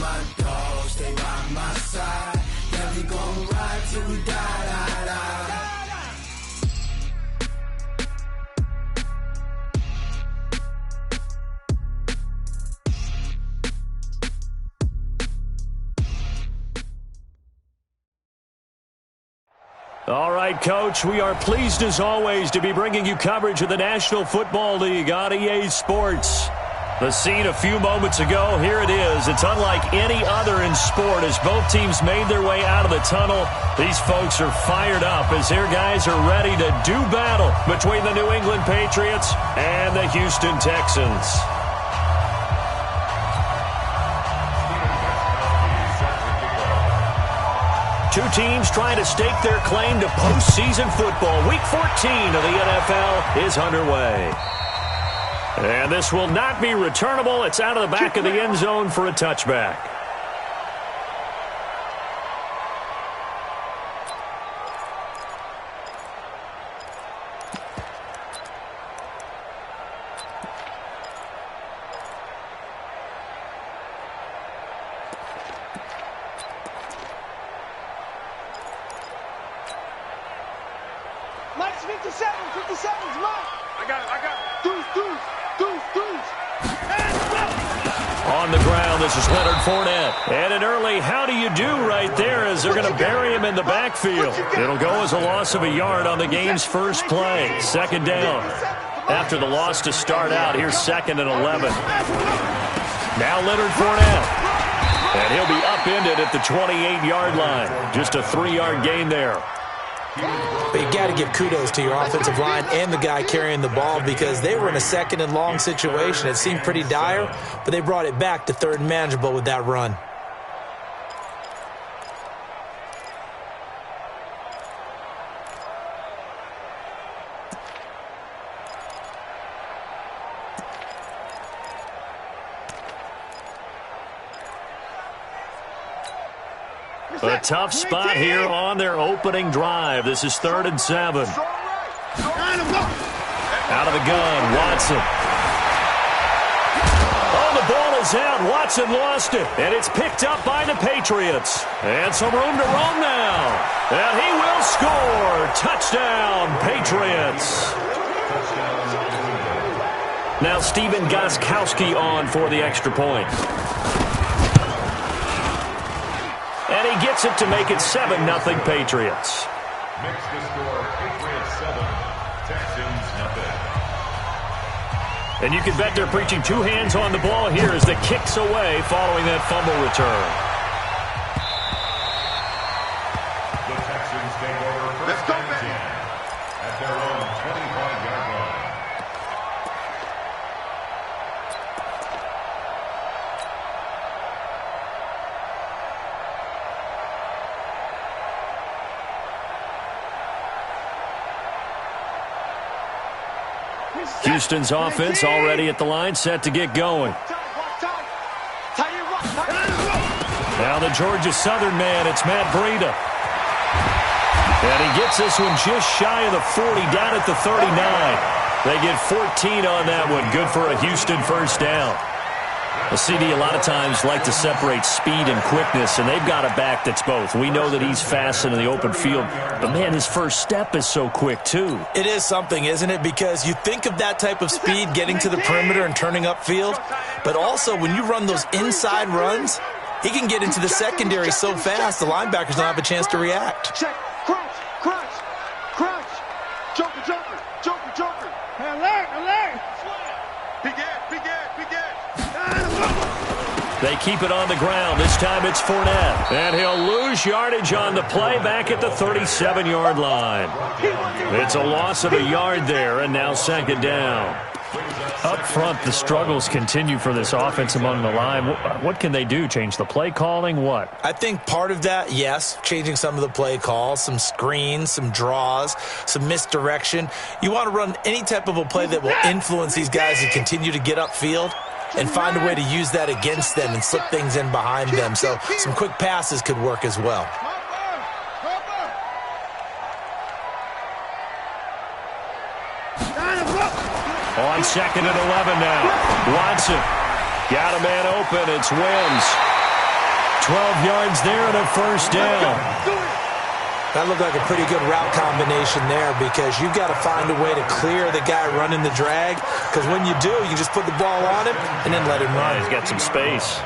my dog, stay by my side. Yeah, we gon' ride till we die, die, die. All right, Coach, we are pleased as always to be bringing you coverage of the National Football League on EA Sports. The scene a few moments ago, here it is. It's unlike any other in sport as both teams made their way out of the tunnel. These folks are fired up as their guys are ready to do battle between the New England Patriots and the Houston Texans. Two teams trying to stake their claim to postseason football. Week 14 of the NFL is underway. And this will not be returnable. It's out of the back of the end zone for a touchback. Mike's 57's Mike. I got it. Deuce. On the ground, this is Leonard Fournette. And an early how do you do right there as they're going to bury him in the backfield. It'll go as a loss of a yard on the game's first play. Second down. After the loss to start out, here's 2nd and 11. Now Leonard Fournette. And he'll be upended at the 28-yard line. Just a 3-yard gain there. But you got to give kudos to your offensive line and the guy carrying the ball because they were in a 2nd and long situation. It seemed pretty dire, but they brought it back to 3rd and manageable with that run. A tough spot here on their opening drive. This is 3rd and 7. Out of the gun, Watson. Oh, the ball is out. Watson lost it, and it's picked up by the Patriots. And some room to roam now. And he will score. Touchdown, Patriots. Now Stephen Gostkowski on for the extra point. And he gets it to make it 7-0 Patriots. Makes the score Patriots 7, Texans nothing. And you can bet they're preaching two hands on the ball here as the kick's away following that fumble return. The Texans take over first and 10 at their own 25-yard line. Houston's offense already at the line, set to get going. Now the Georgia Southern man, it's Matt Breida. And he gets this one just shy of the 40, down at the 39. They get 14 on that one. Good for a Houston first down. The CD a lot of times like to separate speed and quickness, and they've got a back that's both. We know that he's fast in the open field, but, man, his first step is so quick, too. It is something, isn't it? Because you think of that type of speed getting to the perimeter and turning upfield, but also when you run those inside runs, he can get into the secondary so fast the linebackers don't have a chance to react. Check. Crunch. Joker. Alert. Big Ed. They keep it on the ground. This time it's Fournette. And he'll lose yardage on the play back at the 37-yard line. It's a loss of a yard there, and now 2nd down. Up front, the struggles continue for this offense among the line. What can they do? Change the play calling? What? I think part of that, yes, changing some of the play calls, some screens, some draws, some misdirection. You want to run any type of a play that will influence these guys to continue to get upfield and find a way to use that against them and slip things in behind them. So some quick passes could work as well. On 2nd and 11 now. Watson got a man open. It's Wims. 12 yards there and a first down. That looked like a pretty good route combination there because you've got to find a way to clear the guy running the drag, because when you do, you just put the ball on him and then let him run. He's got some space.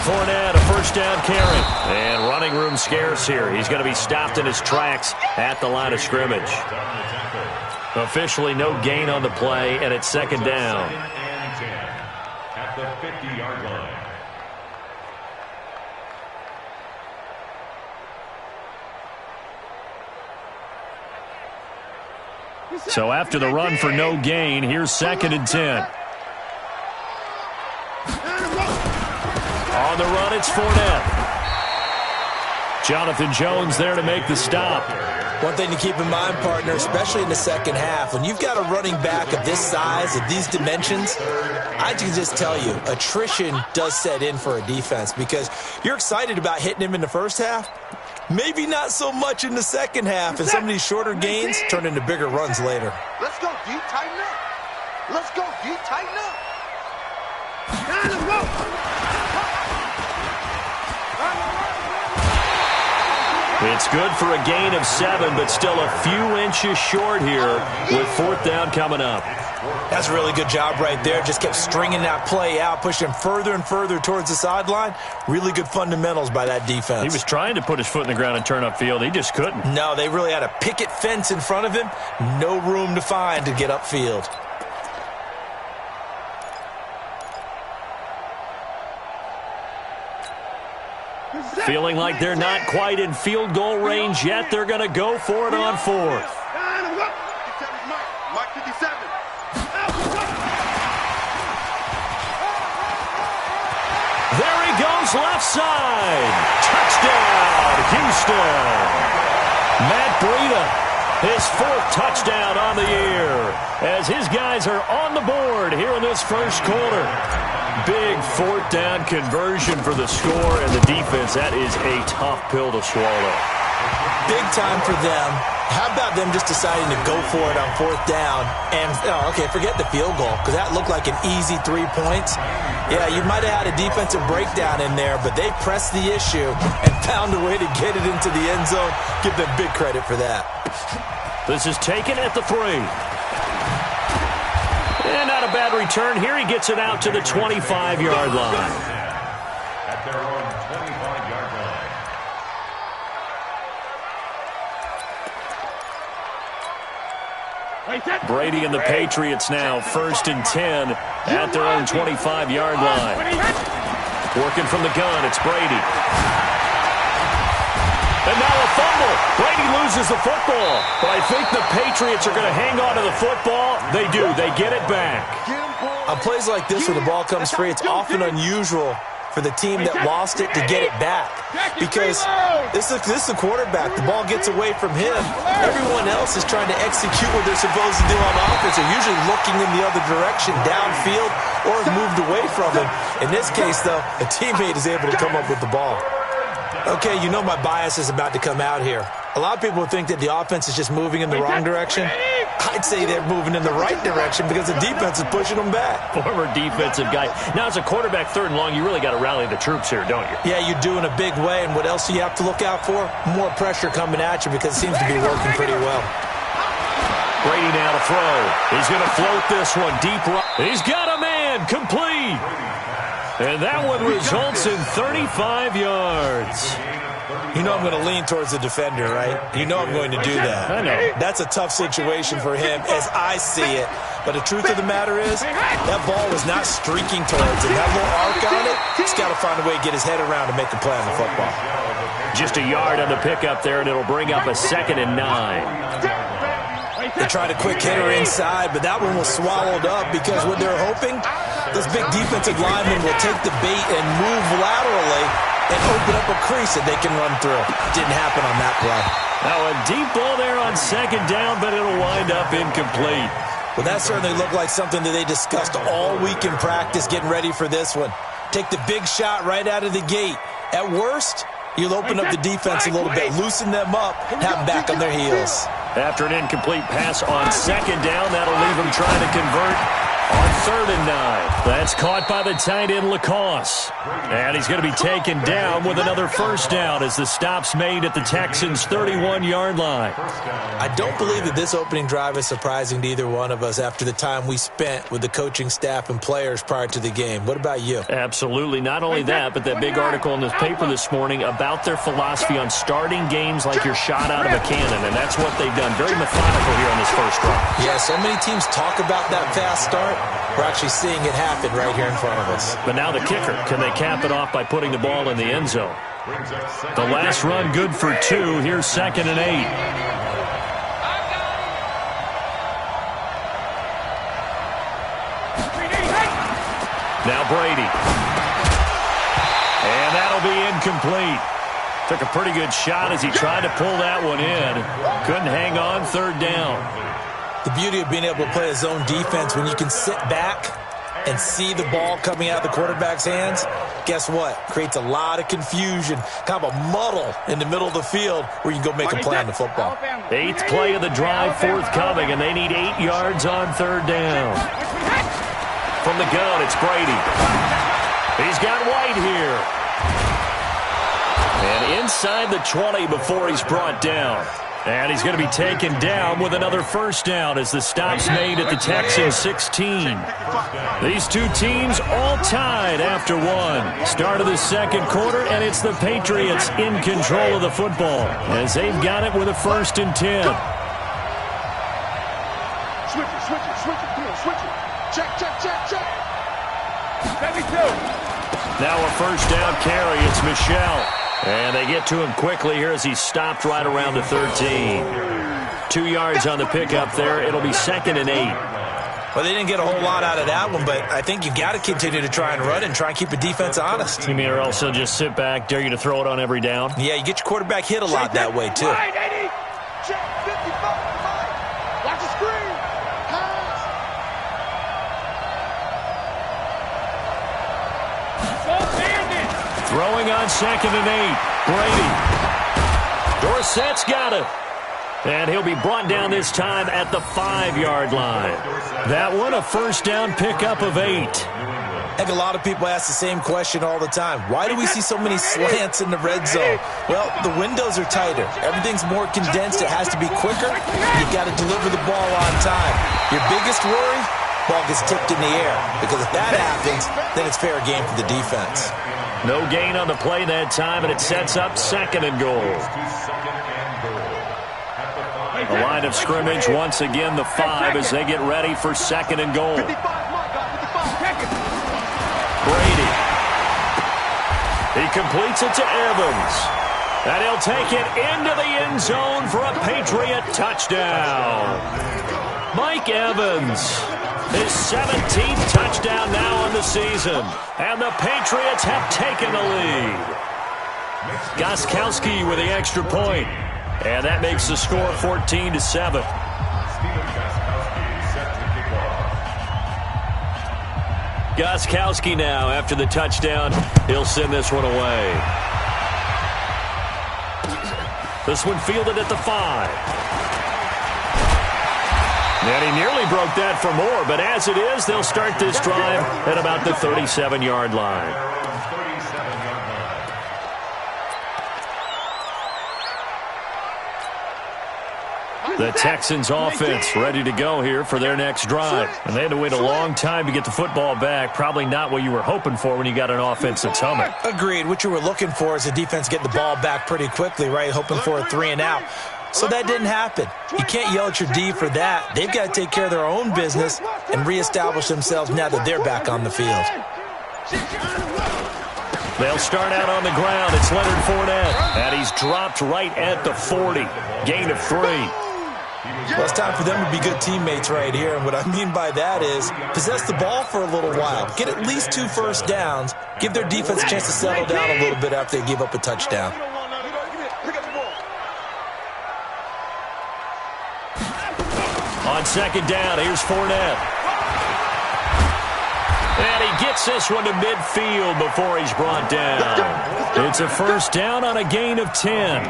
Fournette, a first down carry. And running room scarce here. He's going to be stopped in his tracks at the line of scrimmage. Officially no gain on the play, and it's second down. At the 50-yard line. So after the run for no gain, here's second and 10. On the run, it's Fournette. Jonathan Jones there to make the stop. One thing to keep in mind, partner, especially in the second half, when you've got a running back of this size, of these dimensions, I can just tell you, attrition does set in for a defense because you're excited about hitting him in the first half. Maybe not so much in the second half, and some of these shorter gains turn into bigger runs later. Let's go, D. Tighten up. Let's go, D. Tighten up. Let's go. It's good for a gain of 7, but still a few inches short here with fourth down coming up. That's a really good job right there. Just kept stringing that play out, pushing him further and further towards the sideline. Really good fundamentals by that defense. He was trying to put his foot in the ground and turn upfield. He just couldn't. No, they really had a picket fence in front of him. No room to find to get upfield. Feeling like they're not quite in field goal range yet. They're going to go for it on fourth. Mark 57. There he goes, left side. Touchdown, Houston. Matt Breida, his fourth touchdown on the year, as his guys are on the board here in this first quarter. Big fourth down conversion for the score, and the defense, that is a tough pill to swallow. Big time for them. How about them just deciding to go for it on fourth down? And, okay, forget the field goal, because that looked like an easy 3 points. Yeah, you might have had a defensive breakdown in there, but they pressed the issue and found a way to get it into the end zone. Give them big credit for that. This is taken at the 3. And not a bad return. Here he gets it out to the 25-yard line. At their own 25-yard line. Brady and the Patriots now first and 10 at their own 25-yard line. Working from the gun, it's Brady. And now a fumble. Brady loses the football. But I think the Patriots are going to hang on to the football. They do. They get it back. On plays like this where the ball comes free, it's often unusual for the team that lost it to get it back. Because this is the quarterback. The ball gets away from him. Everyone else is trying to execute what they're supposed to do on offense. They're usually looking in the other direction, downfield, or have moved away from him. In this case, though, a teammate is able to come up with the ball. Okay, you know my bias is about to come out here. A lot of people think that the offense is just moving in the wrong direction. I'd say they're moving in the right direction because the defense is pushing them back. Former defensive guy. Now, as a quarterback, third and long, you really got to rally the troops here, don't you? Yeah, you do in a big way. And what else do you have to look out for? More pressure coming at you because it seems to be working pretty well. Brady now to throw. He's going to float this one deep right. He's got a man, complete. And that one results in 35 yards. You know I'm going to lean towards the defender, right? You know I'm going to do that. I know. That's a tough situation for him as I see it. But the truth of the matter is, that ball was not streaking towards him. That little arc on it, he's got to find a way to get his head around to make a play on the football. Just a yard on the pickup there, and it'll bring up a 2nd and 9. They tried a quick hitter inside, but that one was swallowed up because what they're hoping, this big defensive lineman will take the bait and move laterally and open up a crease that they can run through. Didn't happen on that play. Now a deep ball there on 2nd down, but it'll wind up incomplete. Well, that certainly looked like something that they discussed all week in practice getting ready for this one. Take the big shot right out of the gate. At worst, you'll open up the defense a little bit, loosen them up, have them back on their heels. After an incomplete pass on second down, that'll leave him trying to convert on 3rd and 9. That's caught by the tight end, Lacoste. And he's going to be taken down with another first down as the stop's made at the Texans' 31-yard line. I don't believe that this opening drive is surprising to either one of us after the time we spent with the coaching staff and players prior to the game. What about you? Absolutely. Not only that, but that big article in the paper this morning about their philosophy on starting games like you're shot out of a cannon, and that's what they've done. Very methodical here on this first drive. Yeah, so many teams talk about that fast start. We're actually seeing it happen right here in front of us. But now the kicker. Can they cap it off by putting the ball in the end zone? The last run good for 2. Here's 2nd and 8. Now Brady. And that'll be incomplete. Took a pretty good shot as he tried to pull that one in. Couldn't hang on 3rd down. The beauty of being able to play a zone defense when you can sit back and see the ball coming out of the quarterback's hands, guess what? Creates a lot of confusion, kind of a muddle in the middle of the field where you can go make a play on the football. 8th play of the drive forthcoming, and they need 8 yards on 3rd down. From the gun, it's Brady. He's got White here. And inside the 20 before he's brought down. And he's going to be taken down with another first down as the stop's made at the Texans' 16. These two teams all tied after one. Start of the second quarter, and it's the Patriots in control of the football as they've got it with a 1st and 10. Switch it. Come on, switch it. Check. Now a first down carry. It's Michelle. And they get to him quickly here as he's stopped right around the 13. 2 yards on the pickup there. It'll be 2nd and 8. Well, they didn't get a whole lot out of that one, but I think you've got to continue to try and run and try and keep the defense honest. You mean or also just sit back, dare you to throw it on every down? Yeah, you get your quarterback hit a lot that way, too. Right, 80. Check 55. Watch the screen. Throwing on 2nd and 8. Brady. Dorsett's got it. And he'll be brought down this time at the 5-yard line. That one, a first down pickup of 8. I think a lot of people ask the same question all the time. Why do we see so many slants in the red zone? Well, the windows are tighter. Everything's more condensed. It has to be quicker. You've got to deliver the ball on time. Your biggest worry, ball gets tipped in the air. Because if that happens, then it's fair game for the defense. No gain on the play that time, and it sets up 2nd and goal. The line of scrimmage, once again, the 5 as they get ready for 2nd and goal. Brady. He completes it to Evans. And he'll take it into the end zone for a Patriot touchdown. Mike Evans. His 17th touchdown now on the season. And the Patriots have taken the lead. Gostkowski with the extra point. And that makes the score 14-7. Gostkowski now after the touchdown. He'll send this one away. This one fielded at the 5. And he nearly broke that for more, but as it is, they'll start this drive at about the 37-yard line. The Texans offense ready to go here for their next drive. And they had to wait a long time to get the football back. Probably not what you were hoping for when you got an offense that's humming. Agreed. What you were looking for is the defense getting the ball back pretty quickly, right? Hoping for a 3 and out. So that didn't happen. You can't yell at your D for that. They've got to take care of their own business and reestablish themselves now that they're back on the field. They'll start out on the ground. It's Leonard Fournette. And he's dropped right at the 40. Gain of 3. Well, it's time for them to be good teammates right here. And what I mean by that is possess the ball for a little while. Get at least 2 first downs. Give their defense a chance to settle down a little bit after they give up a touchdown. On On second down, here's Fournette. And he gets this one to midfield before he's brought down. It's a first down on a gain of 10.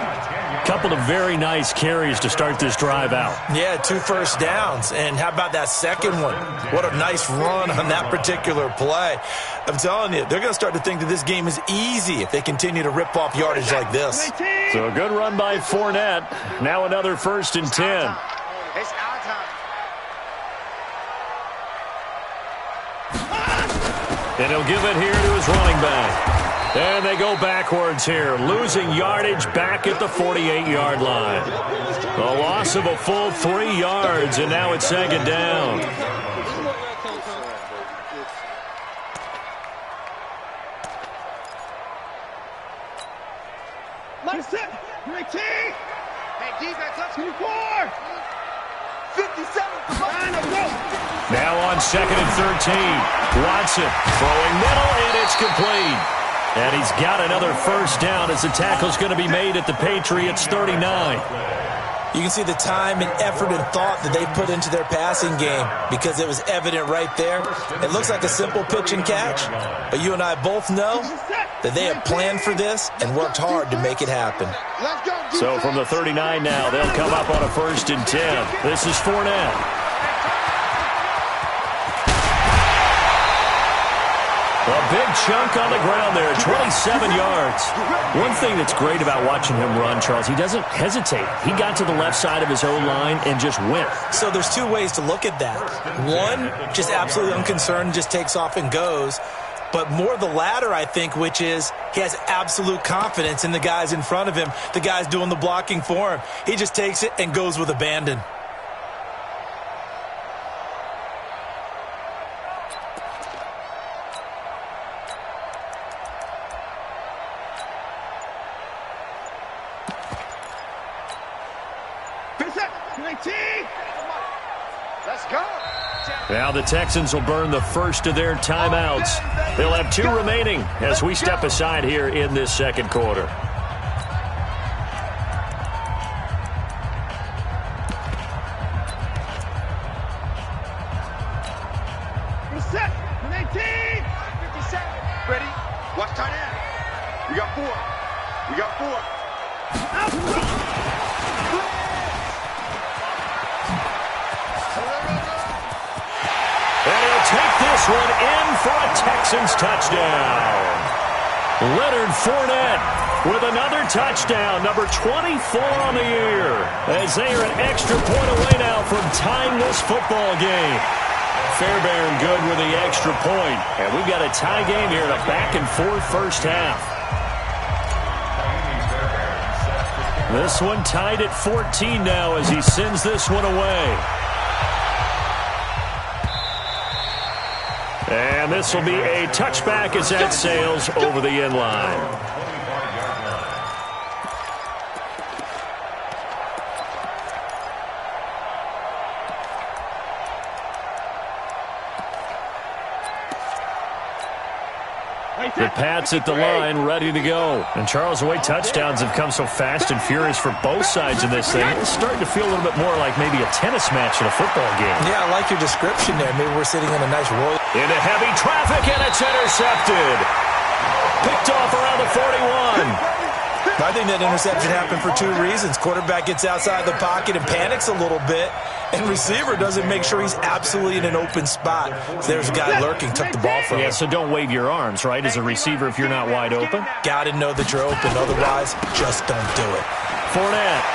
Couple of very nice carries to start this drive out. Yeah, 2 first downs. And how about that second one? What a nice run on that particular play. I'm telling you, they're going to start to think that this game is easy if they continue to rip off yardage like this. So a good run by Fournette. Now another first and 10. It's our time. And he'll give it here to his running back. And they go backwards here, losing yardage back at the 48-yard line. A loss of a full 3 yards, and now it's second down. Let's set. 19. Hey, defense, let's go. 4. 57. Now on second and 13. Watson throwing middle, and it's complete. And he's got another first down as the tackle's going to be made at the Patriots' 39. You can see the time and effort and thought that they put into their passing game because it was evident right there. It looks like a simple pitch and catch, but you and I both know that they have planned for this and worked hard to make it happen. So from the 39 now, they'll come up on a first and 10. This is Fournette. A big chunk on the ground there, 27 yards. One thing that's great about watching him run, Charles, he doesn't hesitate. He got to the left side of his O-line and just went. So there's 2 ways to look at that. One, just absolutely unconcerned, just takes off and goes. But more the latter, I think, which is he has absolute confidence in the guys in front of him, the guys doing the blocking for him. He just takes it and goes with abandon. Let's go. Now the Texans will burn the first of their timeouts. They'll have 2 remaining as we step aside here in this second quarter. Set. 19. 57. Ready? Watch tight end. We got 4. We got 4. And he'll take this one in for a Texans touchdown. Leonard Fournette with another touchdown, number 24 on the year, as they are an extra point away now from tying this football game. Fairbairn good with the extra point, and we've got a tie game here in a back-and-forth first half. This one tied at 14 now as he sends this one away. And this will be a touchback as that sails over the end line. The Pats at the line, ready to go. And Charles, the way touchdowns have come so fast and furious for both sides in this thing, it's starting to feel a little bit more like maybe a tennis match in a football game. Yeah, I like your description there. Maybe we're sitting in a nice royal. Into heavy traffic, and it's intercepted. Picked off around the 41. I think that interception happened for 2 reasons. Quarterback gets outside the pocket and panics a little bit, and receiver doesn't make sure he's absolutely in an open spot. So there's a guy lurking, took the ball from him. Yeah, so don't wave your arms, right, as a receiver if you're not wide open. Got to know that you're open. Otherwise, just don't do it. Fournette.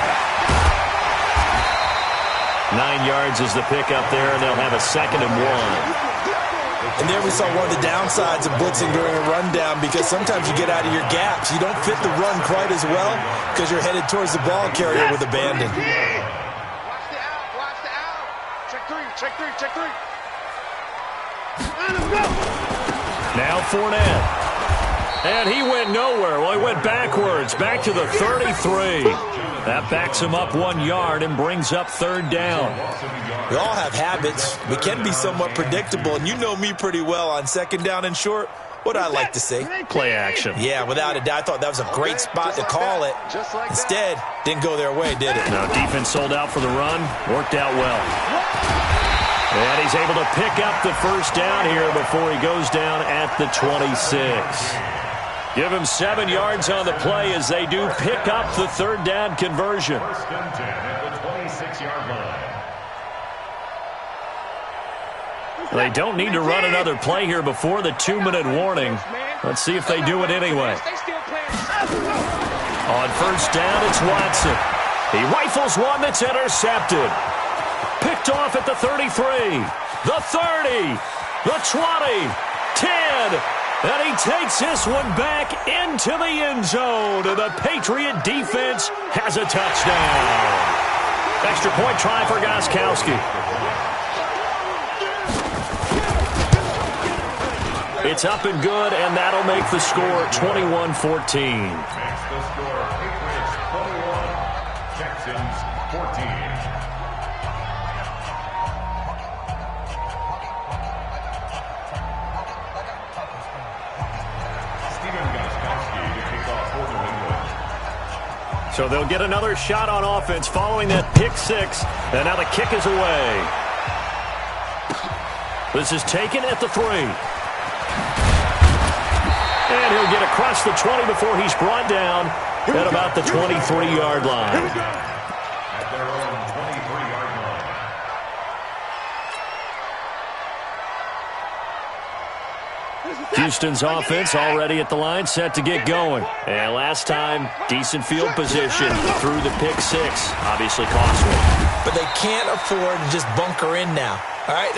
9 yards is the pickup there, and they'll have a 2nd and 1. And there we saw one of the downsides of blitzing during a rundown, because sometimes you get out of your gaps. You don't fit the run quite as well because you're headed towards the ball carrier with abandon. Watch the out. Watch the out. Check 3. Check 3. Check 3. Let's go. Now Fournette. And he went nowhere. Well, he went backwards, back to the 33. That backs him up 1 yard and brings up 3rd down. We all have habits. We can be somewhat predictable, and you know me pretty well on 2nd down and short. What do I like to see? Play action. Yeah, without a doubt. I thought that was a great spot to call it. Instead, didn't go their way, did it? Now defense sold out for the run. Worked out well. And he's able to pick up the first down here before he goes down at the 26. Give him 7 yards on the play as they do pick up the third down conversion. First and 10 at the 26-yard line. They don't need to run another play here before the 2-minute warning. Let's see if they do it anyway. On first down, it's Watson. He rifles one that's intercepted. Picked off at the 33, the 30, the 20, 10, and he takes this one back into the end zone. And the Patriot defense has a touchdown. Extra point try for Gostkowski. It's up and good, and that'll make the score 21-14. Makes the score Patriots 21, Texans 14. Stephen Gostkowski to kick off for New England. So they'll get another shot on offense following that pick six, and now the kick is away. This is taken at the 3. And he'll get across the 20 before he's brought down at about the 23-yard line. At their own 23-yard line. Houston's offense already at the line, set to get going. And last time, decent field position through the pick six. Obviously costly. But they can't afford to just bunker in now. All right,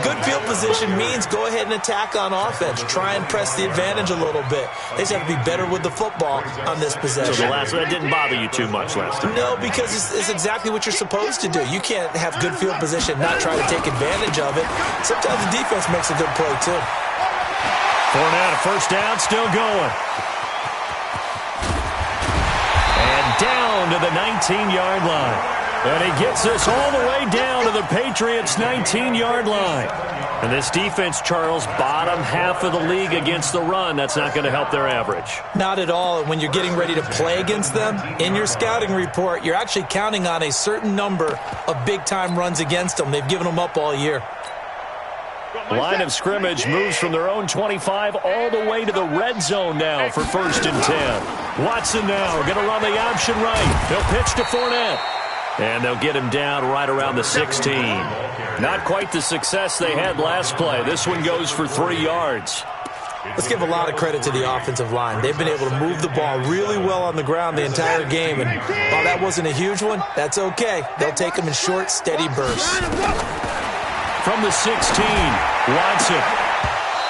good field position means go ahead and attack on offense. Try and press the advantage a little bit. They just have to be better with the football on this possession. So the last one didn't bother you too much last time? No, because it's exactly what you're supposed to do. You can't have good field position and not try to take advantage of it. Sometimes the defense makes a good play, too. Fournette, a first down, still going. And down to the 19-yard line. And he gets us all the way down to the Patriots' 19-yard line. And this defense, Charles, bottom half of the league against the run. That's not going to help their average. Not at all. And when you're getting ready to play against them, in your scouting report, you're actually counting on a certain number of big-time runs against them. They've given them up all year. Line of scrimmage moves from their own 25 all the way to the red zone now for first and 10. Watson now going to run the option right. He'll pitch to Fournette. And they'll get him down right around the 16. Not quite the success they had last play. This one goes for 3 yards. Let's give a lot of credit to the offensive line. They've been able to move the ball really well on the ground the entire game. And while that wasn't a huge one, that's okay. They'll take them in short, steady bursts. From the 16, Watson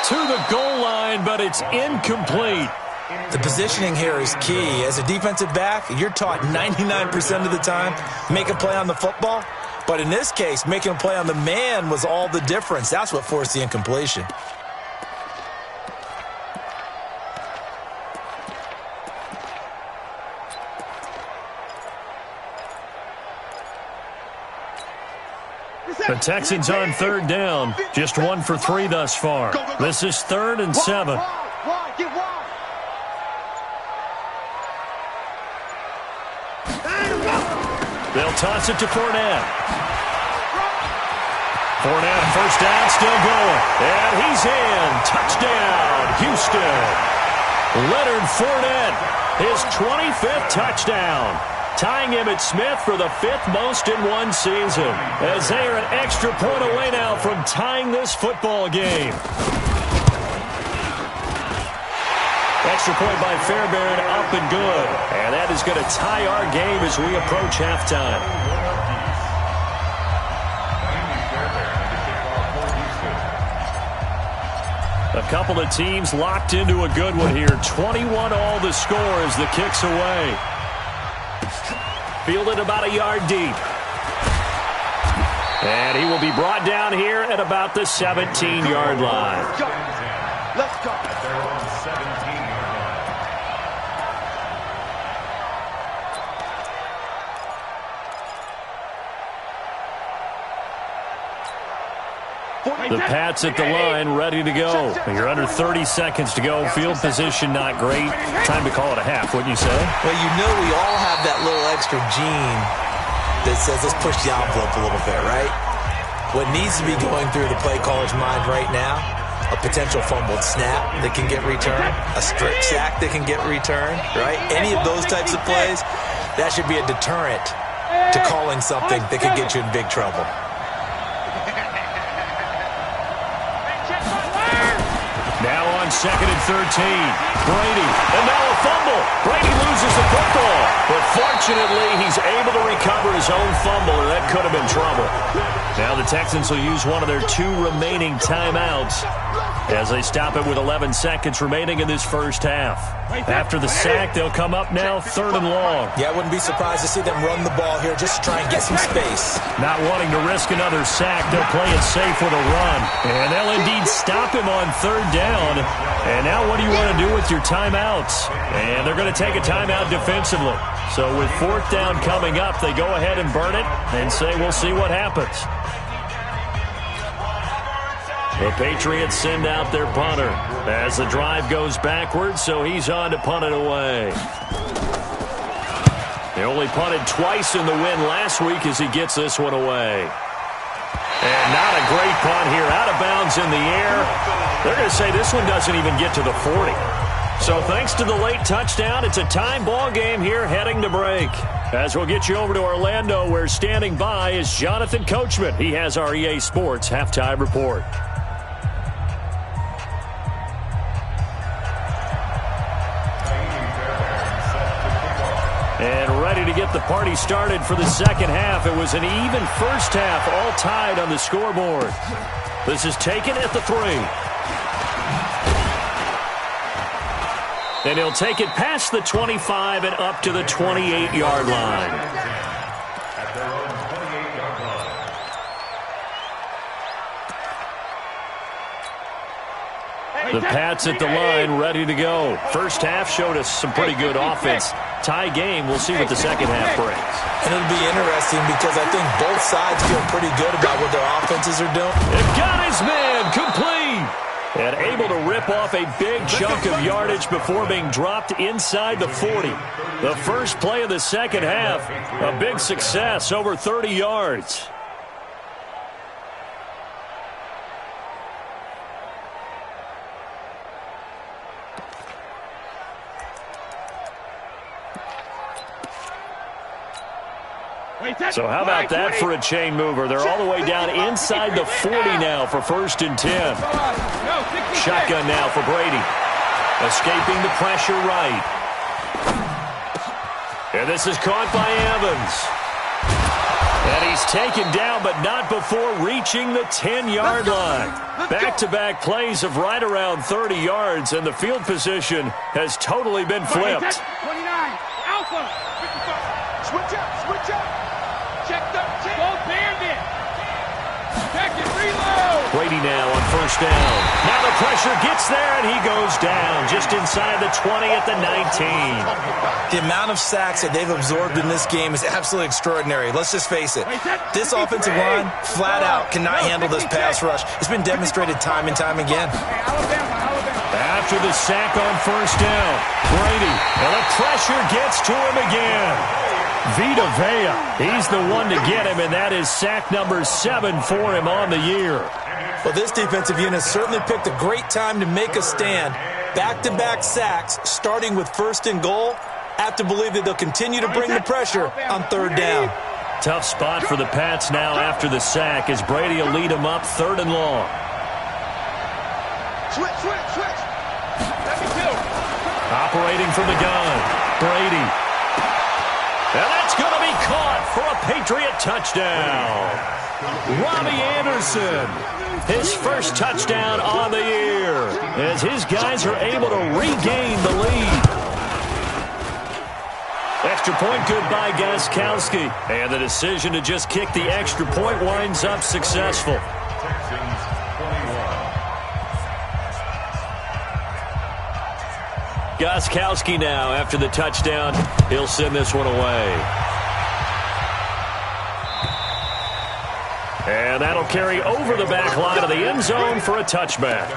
to the goal line, but it's incomplete. The positioning here is key. As a defensive back, you're taught 99% of the time, make a play on the football. But in this case, making a play on the man was all the difference. That's what forced the incompletion. The Texans on third down, just 1 for 3 thus far. This is 3rd and 7. They'll toss it to Fournette. Fournette, first down, still going. And he's in. Touchdown, Houston. Leonard Fournette, his 25th touchdown. Tying Emmitt Smith for the 5th most in one season. As they are an extra point away now from tying this football game. Extra point by Fairbairn, up and good. And that is going to tie our game as we approach halftime. A couple of teams locked into a good one here. 21 all the score as the kick's away. Fielded about a yard deep. And he will be brought down here at about the 17-yard line. Let's go. At their own 17-yard line. The Pats at the line, ready to go. You're under 30 seconds to go. Field position not great. Time to call it a half, wouldn't you say? Well, you know we all have that little extra gene that says let's push the envelope a little bit, right? What needs to be going through the play caller's mind right now, a potential fumbled snap that can get returned, a strip sack that can get returned, right? Any of those types of plays, that should be a deterrent to calling something that could get you in big trouble. Now on 2nd and 13. Brady, and now a fumble. Brady loses the football. But fortunately, he's able to recover his own fumble, and that could have been trouble. Now the Texans will use one of their 2 remaining timeouts as they stop it with 11 seconds remaining in this first half. After the sack, they'll come up now 3rd and long. Yeah, I wouldn't be surprised to see them run the ball here just to try and get some space. Not wanting to risk another sack, they'll play it safe with a run. And they'll indeed stop him on 3rd down. And now what do you want to do with your timeouts? And they're going to take a timeout defensively. So with 4th down coming up, they go ahead and burn it and say we'll see what happens. The Patriots send out their punter as the drive goes backwards, so he's on to punt it away. They only punted twice in the win last week as he gets this one away. And not a great punt here. Out of bounds in the air. They're going to say this one doesn't even get to the 40. So thanks to the late touchdown, it's a time ball game here heading to break. As we'll get you over to Orlando, where standing by is Jonathan Coachman. He has our EA Sports halftime report. And ready to get the party started for the second half. It was an even first half, all tied on the scoreboard. This is taken at the 3. And he'll take it past the 25 and up to the 28-yard line. At their own 28-yard line. The Pats at the line, ready to go. First half showed us some pretty good offense. Tie game. We'll see what the second half brings. And it'll be interesting because I think both sides feel pretty good about what their offenses are doing. It got his man complete. And able to rip off a big chunk of yardage before being dropped inside the 40. The first play of the second half, a big success, over 30 yards. So how about that for a chain mover? They're all the way down inside the 40 now for 1st and 10. Shotgun now for Brady. Escaping the pressure right. And this is caught by Evans. And he's taken down, but not before reaching the 10-yard line. Back-to-back plays of right around 30 yards, and the field position has totally been flipped. 29, Alpha, 55. Switch up, switch up. Check 13. Go bandit. Check it, reload. Brady now on 1st down. Now the pressure gets there, and he goes down just inside the 20 at the 19. The amount of sacks that they've absorbed in this game is absolutely extraordinary. Let's just face it. This offensive line, flat out, cannot handle this pass rush. It's been demonstrated time and time again. After the sack on 1st down, Brady, and the pressure gets to him again. Vita Vea, he's the one to get him, and that is sack number 7 for him on the year. Well, this defensive unit certainly picked a great time to make a stand. Back-to-back sacks, starting with 1st and goal. Have to believe that they'll continue to bring the pressure on 3rd down. Tough spot for the Pats now after the sack as Brady will lead them up 3rd and long. Switch, switch, switch. Let me do. Operating from the gun, Brady. And that's going to be caught for a Patriot touchdown. Robbie Anderson, his first touchdown on the year, as his guys are able to regain the lead. Extra point good by Gostkowski. And the decision to just kick the extra point winds up successful. Texans 21. Gostkowski now after the touchdown. He'll send this one away. And that'll carry over the back line of the end zone for a touchback.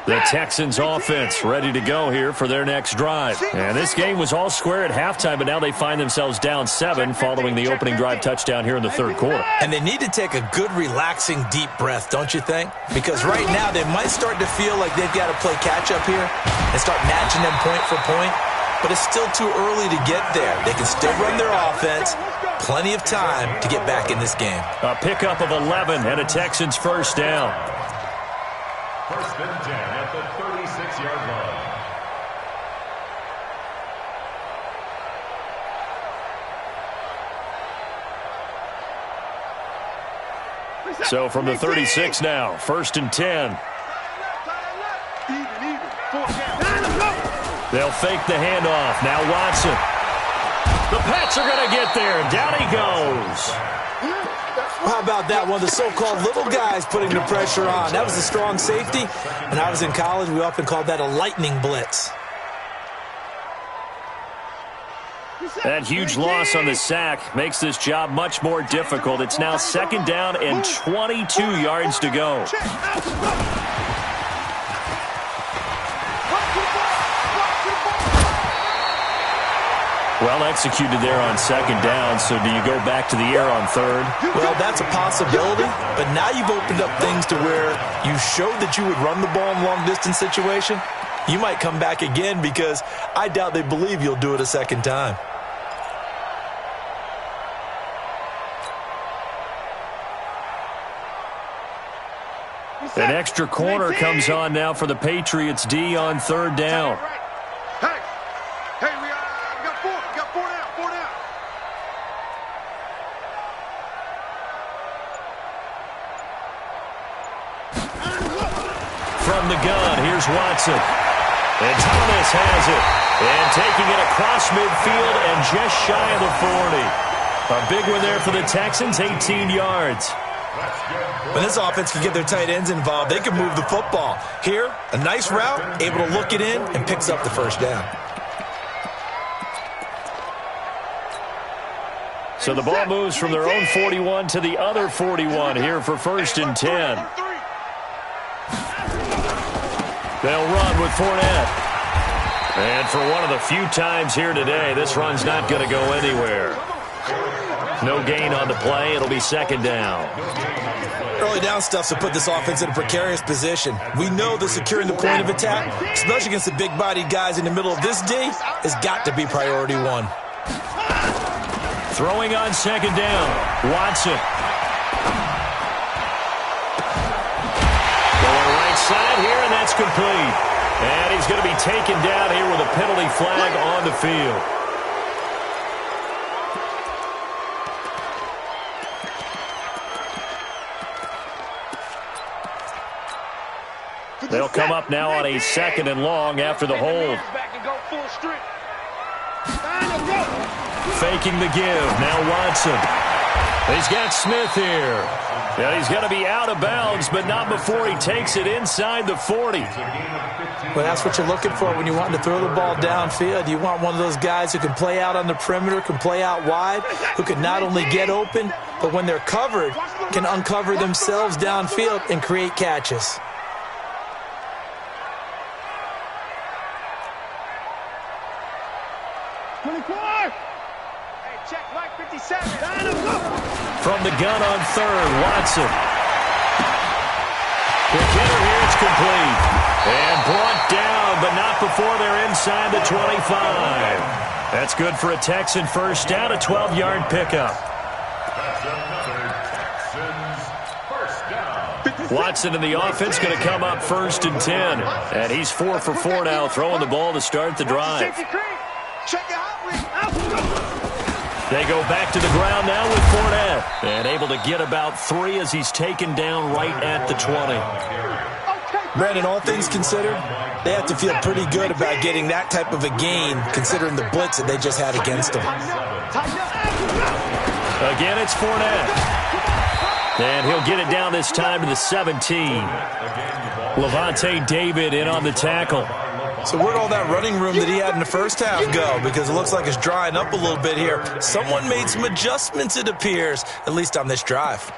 The Texans offense ready to go here for their next drive. And this game was all square at halftime, but now they find themselves down 7 following the opening drive touchdown here in the third quarter. And they need to take a good, relaxing, deep breath, don't you think? Because right now they might start to feel like they've got to play catch-up here and start matching them point for point. But it's still too early to get there. They can still run their offense. Plenty of time to get back in this game. A pickup of 11 and a Texans first down. First and 10 at the 36-yard line. So from the 36 now, first and 10. They'll fake the handoff. Now Watson. The Pats are going to get there. Down he goes. How about that? One of the so-called little guys putting the pressure on. That was a strong safety. When I was in college, we often called that a lightning blitz. That huge loss on the sack makes this job much more difficult. It's now second down and 22 yards to go. Well executed there on second down, so do you go back to the air on third? Well, that's a possibility, but now you've opened up things to where you showed that you would run the ball in long-distance situation. You might come back again because I doubt they believe you'll do it a second time. An extra corner comes on now for the Patriots D on third down. From the gun, here's Watson. And Thomas has it. And taking it across midfield and just shy of the 40. A big one there for the Texans, 18 yards. When this offense can get their tight ends involved, they can move the football. Here, a nice route, able to look it in, and picks up the first down. So the ball moves from their own 41 to the other 41 here for first and 10. They'll run with Fournette. And for one of the few times here today, this run's not going to go anywhere. No gain on the play. It'll be second down. Early down stuff to put this offense in a precarious position. We know that securing the point of attack, especially against the big-bodied guys in the middle of this D, has got to be priority one. Throwing on second down, Watson. Going right side here, and that's complete. And he's going to be taken down here with a penalty flag on the field. They'll come up now on a second and long after the hold. Faking the give. Now Watson. He's got Smith here. And he's going to be out of bounds, but not before he takes it inside the 40. Well, that's what you're looking for when you want to throw the ball downfield. You want one of those guys who can play out on the perimeter, can play out wide, who can not only get open, but when they're covered, can uncover themselves downfield and create catches. From the gun on third, Watson. Quick hitter here, it's complete. And brought down, but not before they're inside the 25. That's good for a Texan first down, a 12-yard pickup. Watson and the offense going to come up first and 10. And he's 4 for 4 now, throwing the ball to start the drive. They go back to the ground now with Fournette. And able to get about 3 as he's taken down right at the 20. Brandon, all things considered, they have to feel pretty good about getting that type of a gain, considering the blitz that they just had against them. Again, it's Fournette. And he'll get it down this time to the 17. Levante David in on the tackle. So where'd all that running room that he had in the first half go? Because it looks like it's drying up a little bit here. Someone made some adjustments, it appears, at least on this drive.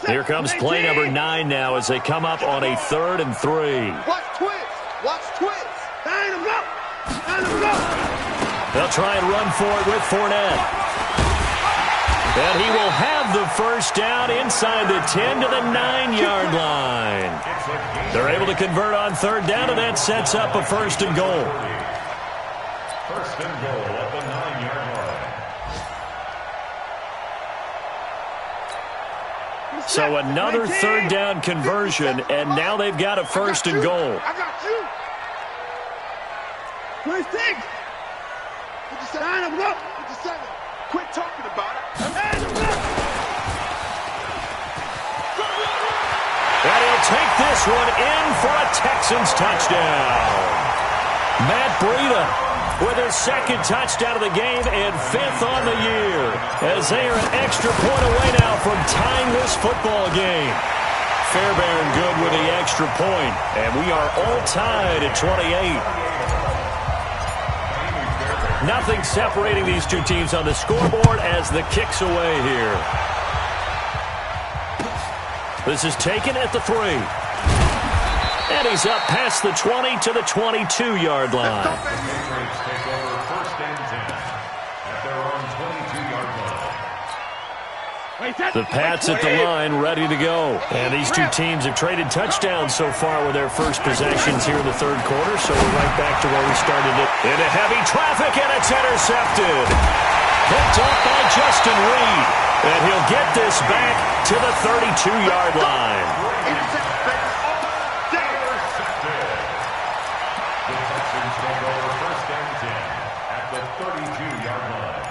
Here comes play number 9 now as they come up on a 3rd and 3. Watch twist. Watch twist. Line him up. Line him up. They'll try and run for it with Fournette. And he will have the first down inside the 10 to the 9-yard line. They're able to convert on 3rd down, and that sets up a 1st and goal. 1st and goal at the 9-yard line. So another 3rd down conversion, and now they've got a 1st and goal. I got you. 26. 57. Line him up. 57. Quit talking about it. And he'll take this one in for a Texans touchdown. Matt Breida with his 2nd touchdown of the game and 5th on the year, as they are an extra point away now from tying this football game. Fairbairn good with the extra point, and we are all tied at 28. Nothing separating these two teams on the scoreboard as the kick's away here. This is taken at the 3. And he's up past the 20 to the 22-yard line. The Patriots take over 1st and 10 at their own 22-yard line. The Pats at the line, ready to go. And these two teams have traded touchdowns so far with their first possessions here in the 3rd quarter, so we're right back to where we started it. Into heavy traffic, and it's intercepted. Picked up by Justin Reed. And he'll get this back to the 32-yard line. The Texans take over 1st and 10 at the 32-yard line.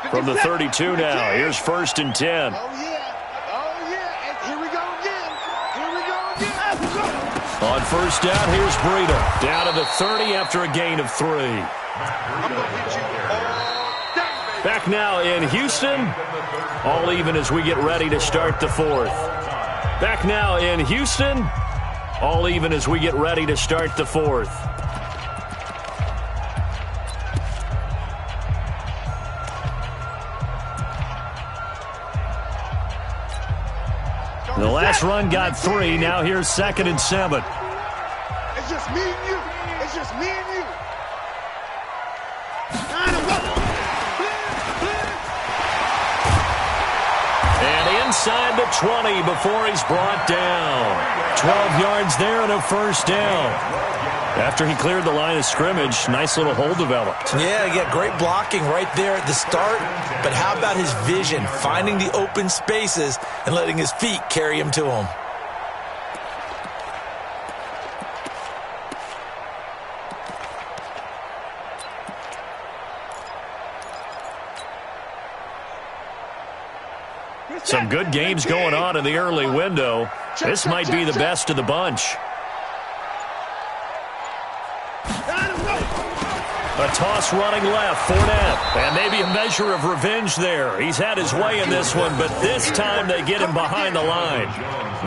From the 32 now, here's 1st and 10. Oh, yeah. Oh, yeah. And here we go again. Here we go again. On 1st down, here's Breida. Down to the 30 after a gain of 3. I'm going to hit you all day. Back now in Houston. All even as we get ready to start the 4th. Back now in Houston. All even as we get ready to start the 4th. The last run got 3. Now here's 2nd and 7. It's just me and you. It's just me and you. And inside the 20 before he's brought down. 12 yards there and a 1st down. After he cleared the line of scrimmage, nice little hole developed. Yeah, he got great blocking right there at the start. But how about his vision, finding the open spaces and letting his feet carry him to him? Some good games going on in the early window. This might be the best of the bunch. A toss running left, Fournette. And maybe a measure of revenge there. He's had his way in this one, but this time they get him behind the line.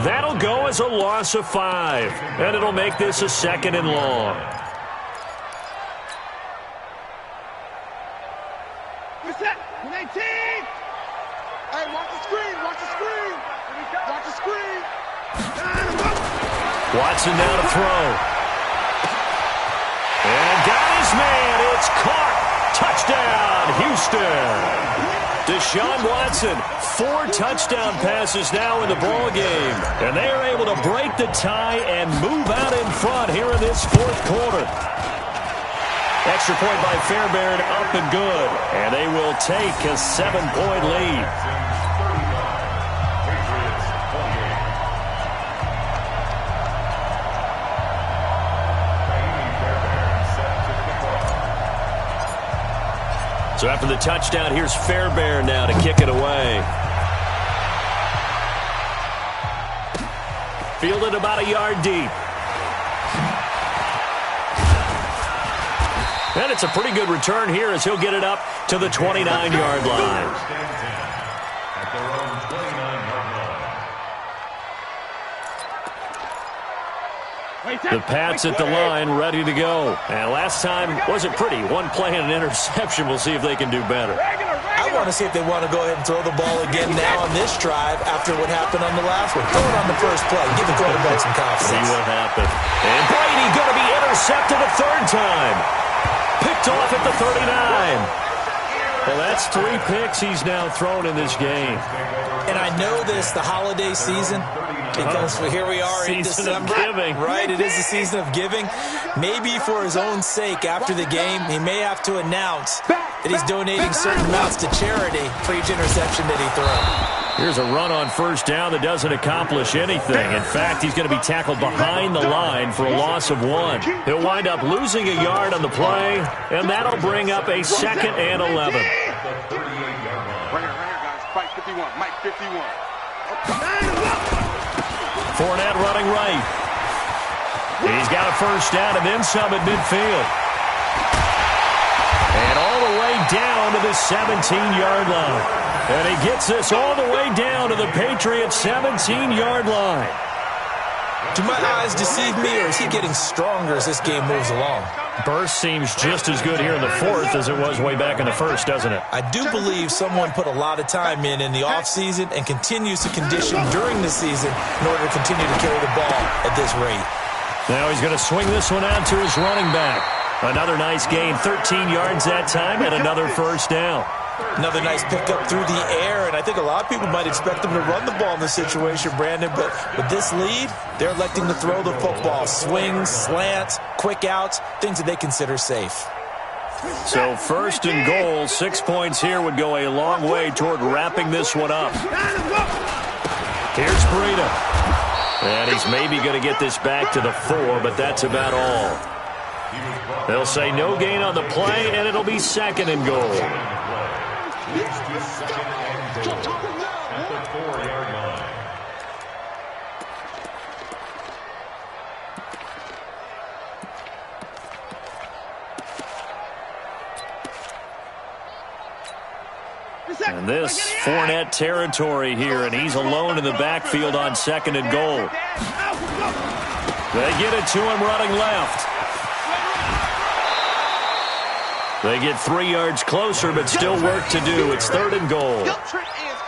That'll go as a loss of 5. And it'll make this a 2nd and long. What's that? 19! Hey, watch the screen, watch the screen. Watch the screen. Watson now to throw. And got his man. It's caught. Touchdown, Houston. Deshaun Watson, 4 touchdown passes now in the ball game. And they are able to break the tie and move out in front here in this 4th quarter. Extra point by Fairbairn, up and good. And they will take a 7-point lead. So after the touchdown, here's Fairbairn now to kick it away. Fielded about a yard deep. And it's a pretty good return here as he'll get it up to the 29-yard line. At their own 29-yard line. The Pats at the line, ready to go. And last time wasn't pretty. One play and an interception. We'll see if they can do better. I want to see if they want to go ahead and throw the ball again now on this drive after what happened on the last one. Throw it on the first play. Give the quarterback some confidence. See what happened. And Brady going to be intercepted a third time. Picked off at the 39. Well, that's 3 picks he's now thrown in this game. And I know this, the holiday season, because here we are in Season December. of giving. Right, it is the season of giving. Maybe for his own sake, after the game, he may have to announce that he's donating certain amounts to charity for each interception that he throws. Here's a run on first down that doesn't accomplish anything. In fact, he's going to be tackled behind the line for a loss of 1. He'll wind up losing a yard on the play, and that'll bring up a 2nd and 11. Right here, guys. Fight 51. Mike 51. Fournette running right. He's got a first down and then some at midfield. And all the way down to the 17-yard line. And he gets this all the way down to the Patriots' 17-yard line. Do my eyes deceive me, or is he getting stronger as this game moves along? Burst seems just as good here in the 4th as it was way back in the 1st, doesn't it? I do believe someone put a lot of time in the offseason and continues to condition during the season in order to continue to carry the ball at this rate. Now he's going to swing this one out to his running back. Another nice gain, 13 yards that time, and another first down. Another nice pickup through the air, and I think a lot of people might expect them to run the ball in this situation, Brandon, but with this lead, they're electing to throw the football. Swings, slants, quick outs, things that they consider safe. So 1st and goal, 6 points here would go a long way toward wrapping this one up. Here's Breida. And he's maybe going to get this back to the 4, but that's about all. They'll say no gain on the play, and it'll be 2nd and goal. Leads to 2nd and goal at the 4-yard line. And this Fournette territory here, and he's alone in the backfield on 2nd and goal. They get it to him running left. They get 3 yards closer, but still work to do. It's 3rd and goal.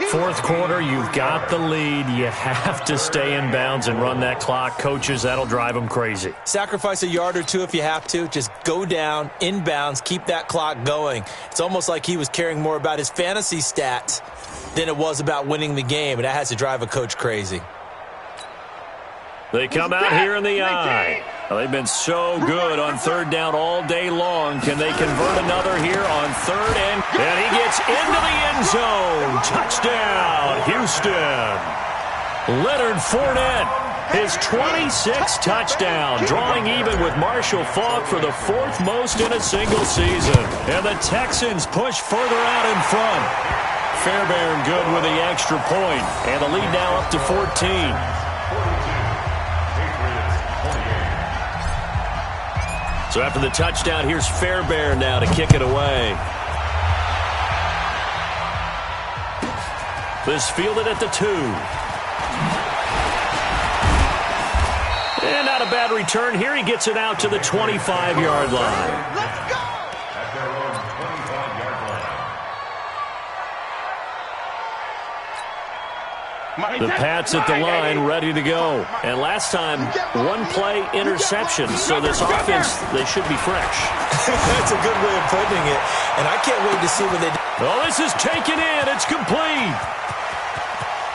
4th quarter, you've got the lead. You have to stay in bounds and run that clock. Coaches, that'll drive them crazy. Sacrifice a yard or 2 if you have to. Just go down, in bounds, keep that clock going. It's almost like he was caring more about his fantasy stats than it was about winning the game, and that has to drive a coach crazy. They come out here in the eye. Well, they've been so good on 3rd down all day long. Can they convert another here on 3rd? And he gets into the end zone. Touchdown, Houston. Leonard Fournette, his 26th touchdown, drawing even with Marshall Faulk for the 4th most in a single season. And the Texans push further out in front. Fairbairn good with the extra point. And the lead now up to 14. So after the touchdown, here's Fairbairn now to kick it away. This fielded at the 2. And not a bad return here. He gets it out to the 25-yard line. Let's go! At their own 25-yard line. The Pats at the line, ready to go. And last time, 1-play interception. So this offense, they should be fresh. That's a good way of putting it. And I can't wait to see when they... Oh, this is taken in. It's complete.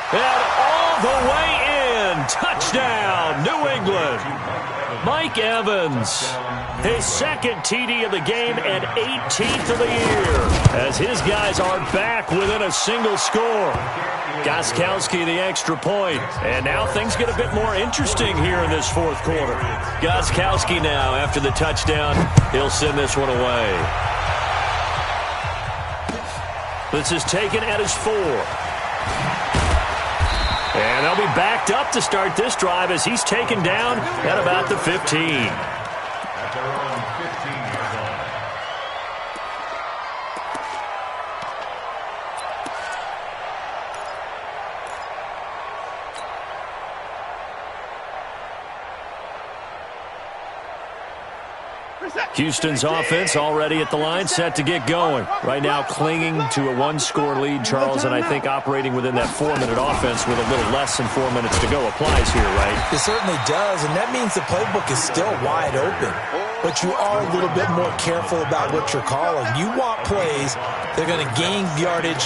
And all the way in. Touchdown, New England. Mike Evans, his 2nd TD of the game and 18th of the year, as his guys are back within a single score. Gostkowski the extra point. And now things get a bit more interesting here in this 4th quarter. Gostkowski now, after the touchdown, he'll send this one away. This is taken at his 4. And they'll be backed up to start this drive as he's taken down at about the 15. At their own 15-yard line. Houston's offense already at the line, set to get going. Right now clinging to a one-score lead, Charles, and I think operating within that 4-minute offense with a little less than 4 minutes to go applies here, right? It certainly does, and that means the playbook is still wide open. But you are a little bit more careful about what you're calling. You want plays that are going to gain yardage,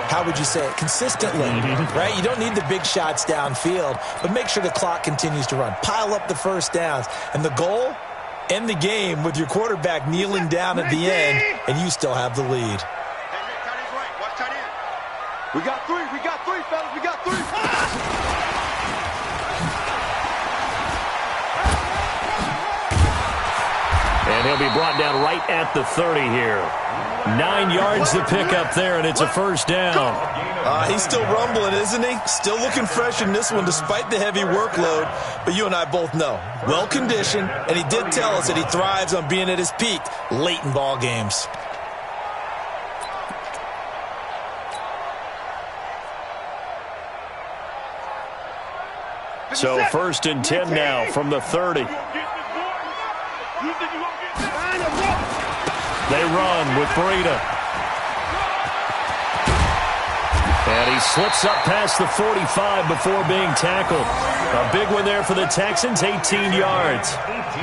how would you say it, consistently, right? You don't need the big shots downfield, but make sure the clock continues to run. Pile up the first downs. And the goal, end the game with your quarterback kneeling down at the end, and you still have the lead. We got three, fellas. We got three. And he'll be brought down right at the 30 here. 9 yards to pick up there, and it's a first down. He's still rumbling, isn't he? Still looking fresh in this one despite the heavy workload. But you and I both know, well-conditioned, and he did tell us that he thrives on being at his peak late in ball games. So 1st and 10 now from the 30. They run with Breida. And he slips up past the 45 before being tackled. A big one there for the Texans, 18 yards.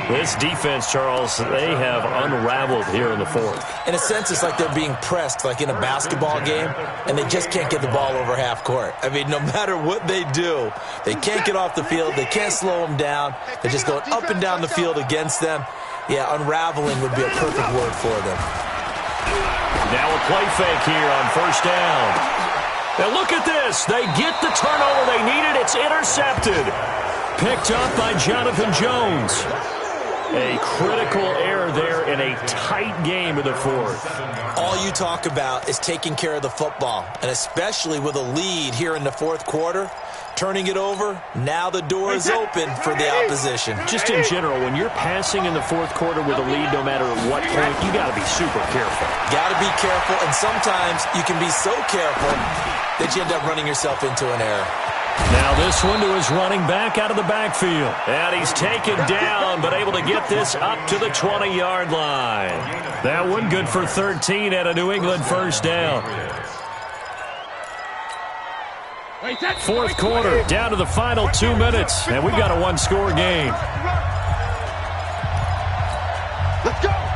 This defense, Charles, they have unraveled here in the 4th. In a sense, it's like they're being pressed like in a basketball game, and they just can't get the ball over half court. I mean, no matter what they do, they can't get off the field. They can't slow them down. They're just going up and down the field against them. Yeah, unraveling would be a perfect word for them. Now a play fake here on first down. Now look at this. They get the turnover they needed. It's intercepted. Picked up by Jonathan Jones. A critical error there in a tight game in the 4th. All you talk about is taking care of the football, and especially with a lead here in the 4th quarter. Turning it over, now the door is open for the opposition. Just in general, when you're passing in the 4th quarter with a lead, no matter at what point, you got to be super careful. Got to be careful, and sometimes you can be so careful that you end up running yourself into an error. Now this one to his running back out of the backfield. And he's taken down, but able to get this up to the 20-yard line. That one good for 13 at a New England first down. 4th quarter, down to the final 2 minutes, and we've got a one-score game.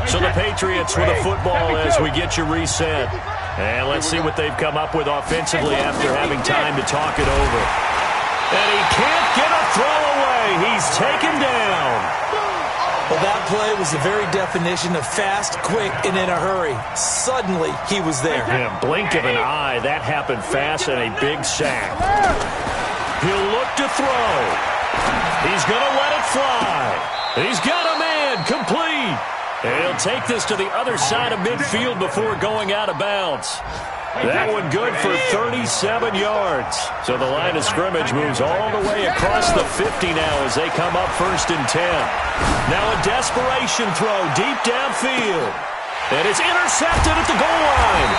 So the Patriots with a football as we get you reset. And let's see what they've come up with offensively after having time to talk it over. And he can't get a throw away. He's taken down. Well, that play was the very definition of fast, quick, and in a hurry. Suddenly, he was there. Yeah, blink of an eye. That happened fast and a big sack. He'll look to throw. He's going to let it fly. He's got a man complete. And he'll take this to the other side of midfield before going out of bounds. That one good for 37 yards. So the line of scrimmage moves all the way across the 50 now as they come up 1st and 10. Now a desperation throw deep downfield. And it's intercepted at the goal line.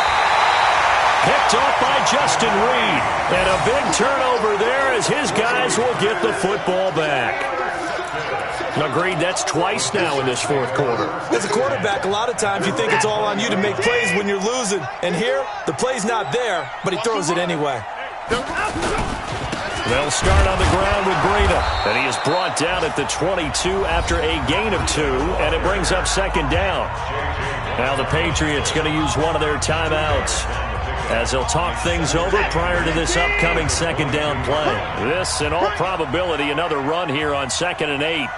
Picked off by Justin Reed. And a big turnover there as his guys will get the football back. Agreed, that's twice now in this 4th quarter. As a quarterback, a lot of times you think it's all on you to make plays when you're losing. And here, the play's not there, but he throws it anyway. They'll start on the ground with Breida. And he is brought down at the 22 after a gain of 2, and it brings up 2nd down. Now the Patriots going to use one of their timeouts as they'll talk things over prior to this upcoming 2nd down play. This, in all probability, another run here on 2nd and 8.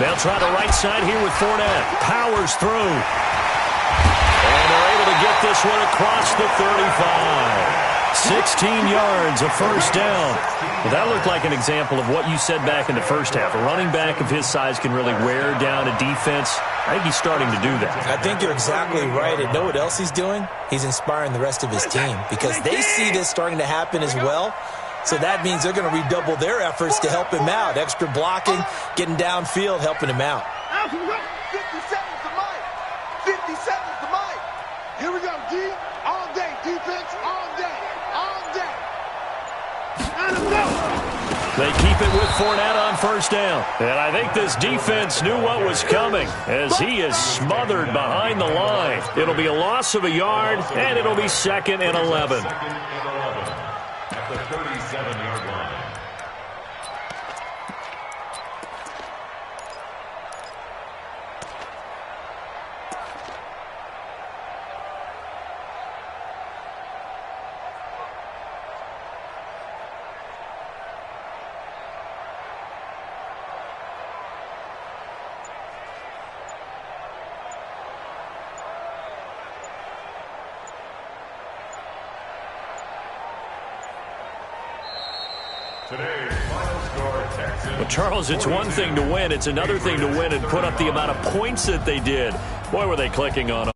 They'll try the right side here with Fournette. Powers through. And they're able to get this one across the 35. 16 yards, a first down. Well, that looked like an example of what you said back in the first half. A running back of his size can really wear down a defense. I think he's starting to do that. I think you're exactly right. And know what else he's doing? He's inspiring the rest of his team because they see this starting to happen as well. So that means they're going to redouble their efforts to help him out. Extra blocking, getting downfield, helping him out. 57's the mic. 57's the mic. Here we go, D. All day. Defense, all day. All day. They keep it with Fournette on first down. And I think this defense knew what was coming as he is smothered behind the line. It'll be a loss of a yard, and it'll be 2nd and 11. At the 37-yard line. Well, Charles, it's one thing to win. It's another thing to win and put up the amount of points that they did. Boy, were they clicking on